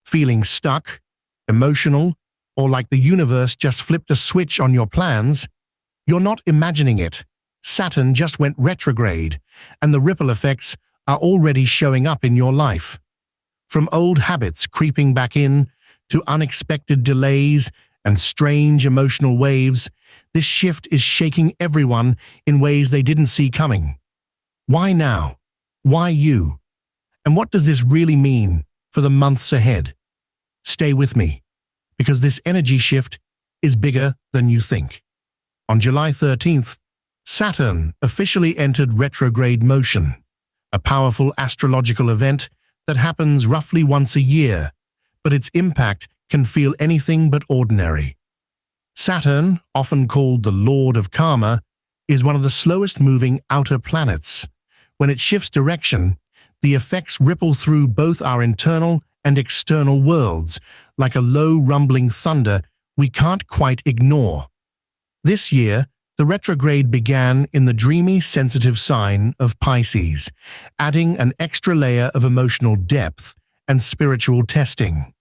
feeling stuck, emotional, or like the universe just flipped a switch on your plans, you're not imagining it. Saturn just went retrograde, and the ripple effects are already showing up in your life. From old habits creeping back in to unexpected delays and strange emotional waves, this shift is shaking everyone in ways they didn't see coming. Why now? Why you? And what does this really mean for the months ahead? Stay with me, because this energy shift is bigger than you think. On July 13th, Saturn officially entered retrograde motion, a powerful astrological event that happens roughly once a year, but its impact can feel anything but ordinary. Saturn, often called the Lord of Karma, is one of the slowest moving outer planets. When it shifts direction, the effects ripple through both our internal and external worlds, like a low rumbling thunder we can't quite ignore. This year, the retrograde began in the dreamy, sensitive sign of Pisces, adding an extra layer of emotional depth and spiritual testing.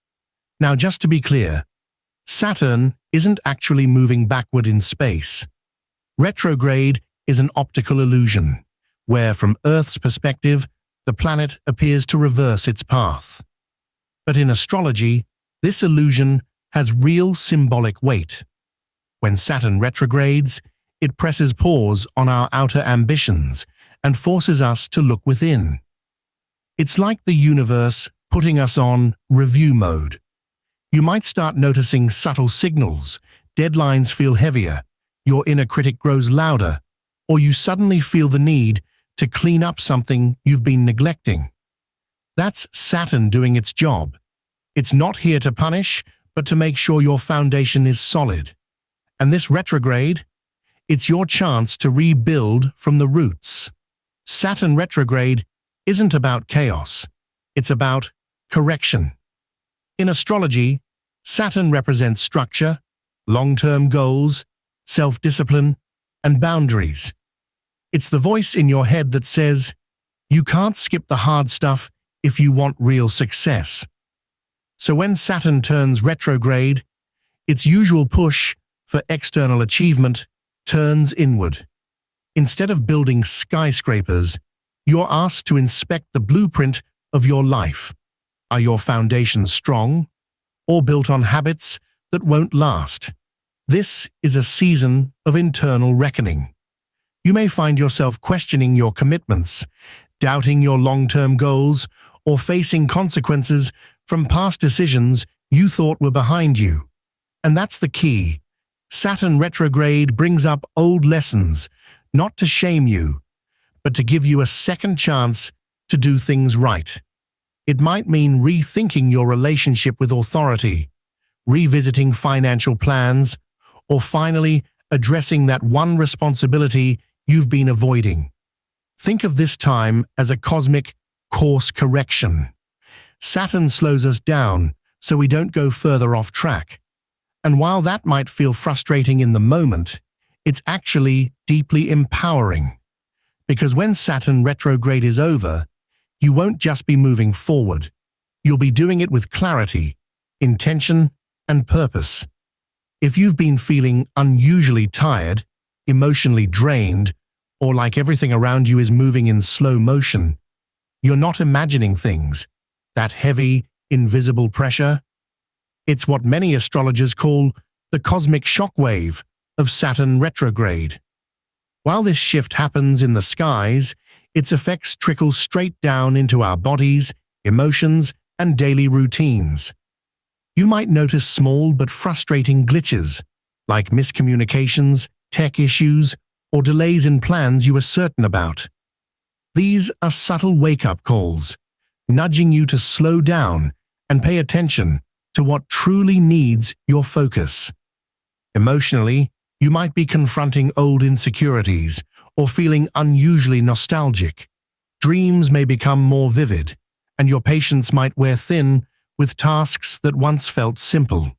Now, just to be clear, Saturn isn't actually moving backward in space. Retrograde is an optical illusion, where from Earth's perspective, the planet appears to reverse its path. But in astrology, this illusion has real symbolic weight. When Saturn retrogrades, it presses pause on our outer ambitions and forces us to look within. It's like the universe putting us on review mode. You might start noticing subtle signals, deadlines feel heavier, your inner critic grows louder, or you suddenly feel the need to clean up something you've been neglecting. That's Saturn doing its job. It's not here to punish, but to make sure your foundation is solid. And this retrograde, it's your chance to rebuild from the roots. Saturn retrograde isn't about chaos. It's about correction. In astrology, Saturn represents structure, long-term goals, self-discipline, and boundaries. It's the voice in your head that says, you can't skip the hard stuff if you want real success. So when Saturn turns retrograde, its usual push for external achievement turns inward. Instead of building skyscrapers, you're asked to inspect the blueprint of your life. Are your foundations strong, or built on habits that won't last? This is a season of internal reckoning. You may find yourself questioning your commitments, doubting your long-term goals, or facing consequences from past decisions you thought were behind you. And that's the key. Saturn retrograde brings up old lessons, not to shame you, but to give you a second chance to do things right. It might mean rethinking your relationship with authority, revisiting financial plans, or finally addressing that one responsibility you've been avoiding. Think of this time as a cosmic course correction. Saturn slows us down so we don't go further off track. And while that might feel frustrating in the moment, it's actually deeply empowering. Because when Saturn retrograde is over, you won't just be moving forward. You'll be doing it with clarity, intention, and purpose. If you've been feeling unusually tired, emotionally drained, or like everything around you is moving in slow motion, you're not imagining things. That heavy, invisible pressure? It's what many astrologers call the cosmic shockwave of Saturn retrograde. While this shift happens in the skies, its effects trickle straight down into our bodies, emotions, and daily routines. You might notice small but frustrating glitches, like miscommunications, tech issues, or delays in plans you were certain about. These are subtle wake-up calls, nudging you to slow down and pay attention to what truly needs your focus. Emotionally, you might be confronting old insecurities or feeling unusually nostalgic. Dreams may become more vivid, and your patience might wear thin with tasks that once felt simple.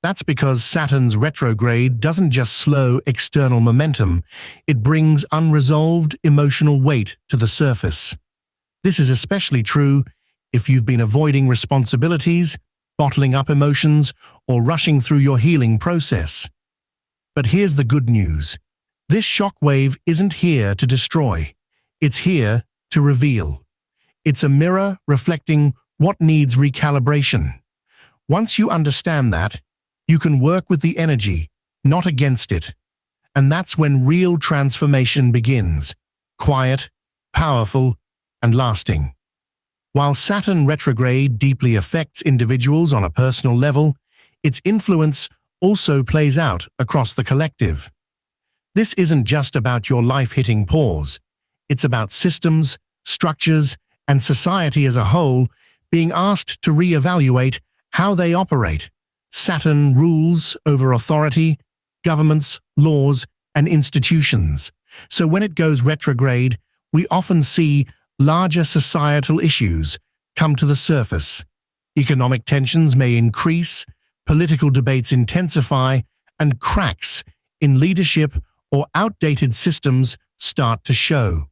That's because Saturn's retrograde doesn't just slow external momentum, it brings unresolved emotional weight to the surface. This is especially true if you've been avoiding responsibilities bottling up emotions, or rushing through your healing process. But here's the good news. This shockwave isn't here to destroy. It's here to reveal. It's a mirror reflecting what needs recalibration. Once you understand that, you can work with the energy, not against it. And that's when real transformation begins. Quiet, powerful, and lasting. While Saturn retrograde deeply affects individuals on a personal level, its influence also plays out across the collective. This isn't just about your life hitting pause. It's about systems, structures, and society as a whole being asked to reevaluate how they operate. Saturn rules over authority, governments, laws, and institutions. So when it goes retrograde, we often see larger societal issues come to the surface. Economic tensions may increase, political debates intensify, and cracks in leadership or outdated systems start to show.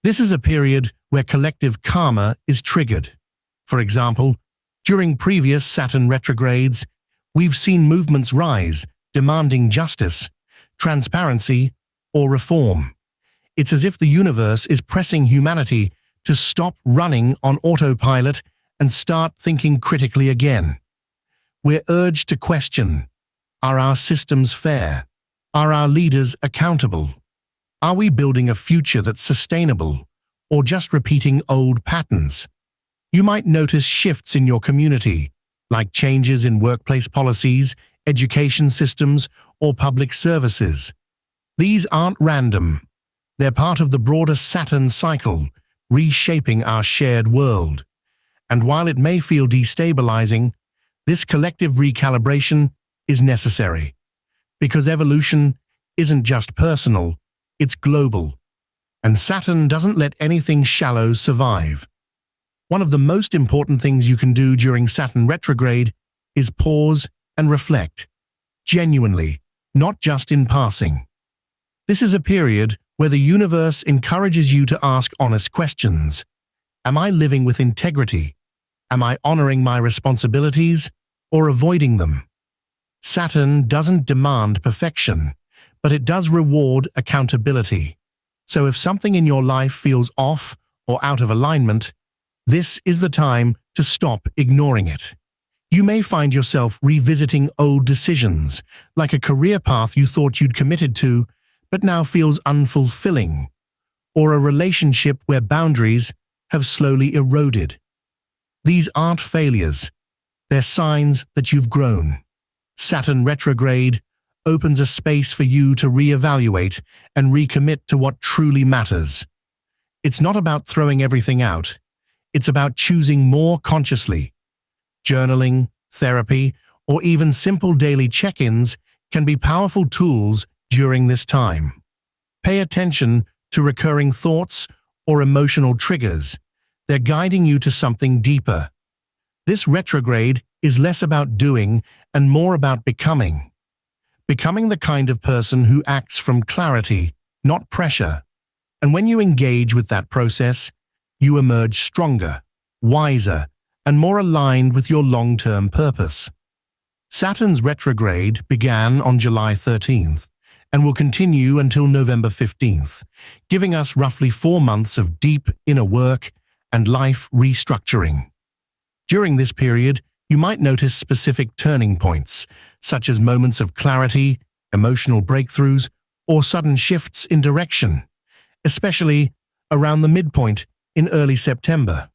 This is a period where collective karma is triggered. For example, during previous Saturn retrogrades, we've seen movements rise, demanding justice, transparency, or reform. It's as if the universe is pressing humanity to stop running on autopilot and start thinking critically again. We're urged to question, are our systems fair? Are our leaders accountable? Are we building a future that's sustainable, or just repeating old patterns? You might notice shifts in your community, like changes in workplace policies, education systems, or public services. These aren't random. They're part of the broader Saturn cycle, reshaping our shared world. And while it may feel destabilizing, this collective recalibration is necessary. Because evolution isn't just personal, it's global. And Saturn doesn't let anything shallow survive. One of the most important things you can do during Saturn retrograde is pause and reflect. Genuinely, not just in passing. This is a period where the universe encourages you to ask honest questions. Am I living with integrity? Am I honoring my responsibilities or avoiding them? Saturn doesn't demand perfection, but it does reward accountability. So if something in your life feels off or out of alignment, this is the time to stop ignoring it. You may find yourself revisiting old decisions, like a career path you thought you'd committed to, but now feels unfulfilling, or a relationship where boundaries have slowly eroded. These aren't failures. They're signs that you've grown. Saturn retrograde opens a space for you to reevaluate and recommit to what truly matters. It's not about throwing everything out. It's about choosing more consciously. Journaling, therapy, or even simple daily check-ins can be powerful tools during this time. Pay attention to recurring thoughts or emotional triggers. They're guiding you to something deeper. This retrograde is less about doing and more about becoming. Becoming the kind of person who acts from clarity, not pressure. And when you engage with that process, you emerge stronger, wiser, and more aligned with your long-term purpose. Saturn's retrograde began on July 13th and will continue until November 15th, giving us roughly 4 months of deep inner work and life restructuring. During this period, you might notice specific turning points, such as moments of clarity, emotional breakthroughs, or sudden shifts in direction, especially around the midpoint in early September.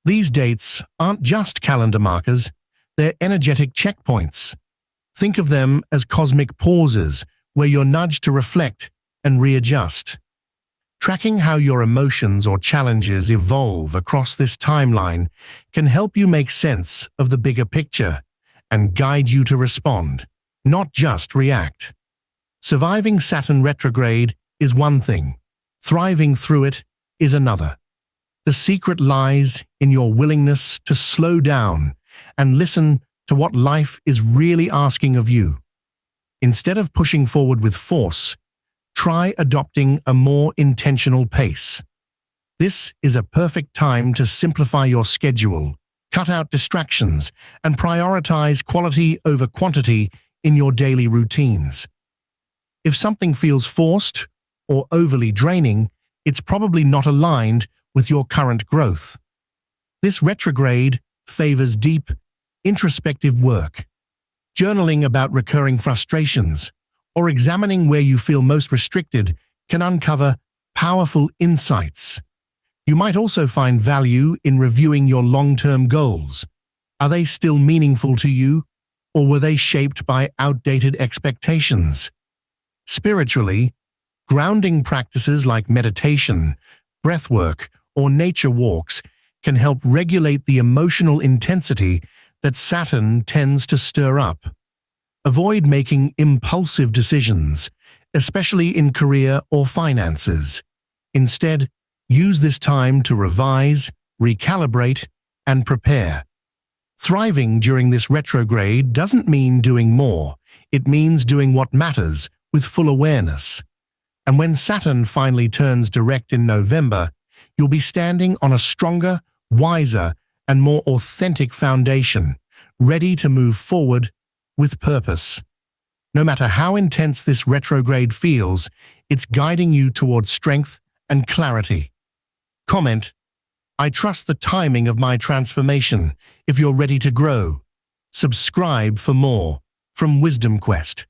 These dates aren't just calendar markers, they're energetic checkpoints. Think of them as cosmic pauses where you're nudged to reflect and readjust. Tracking how your emotions or challenges evolve across this timeline can help you make sense of the bigger picture and guide you to respond, not just react. Surviving Saturn retrograde is one thing, thriving through it is another. The secret lies in your willingness to slow down and listen to what life is really asking of you. Instead of pushing forward with force, try adopting a more intentional pace. This is a perfect time to simplify your schedule, cut out distractions, and prioritize quality over quantity in your daily routines. If something feels forced or overly draining, it's probably not aligned with your current growth. This retrograde favors deep, introspective work. Journaling about recurring frustrations or examining where you feel most restricted can uncover powerful insights. You might also find value in reviewing your long-term goals. Are they still meaningful to you, or were they shaped by outdated expectations? Spiritually, grounding practices like meditation, breathwork, or nature walks can help regulate the emotional intensity that Saturn tends to stir up. Avoid making impulsive decisions, especially in career or finances. Instead, use this time to revise, recalibrate, and prepare. Thriving during this retrograde doesn't mean doing more. It means doing what matters with full awareness. And when Saturn finally turns direct in November, you'll be standing on a stronger, wiser, and more authentic foundation, ready to move forward with purpose. No matter how intense this retrograde feels, it's guiding you towards strength and clarity. Comment: I trust the timing of my transformation if you're ready to grow. Subscribe for more from Wisdom Quest.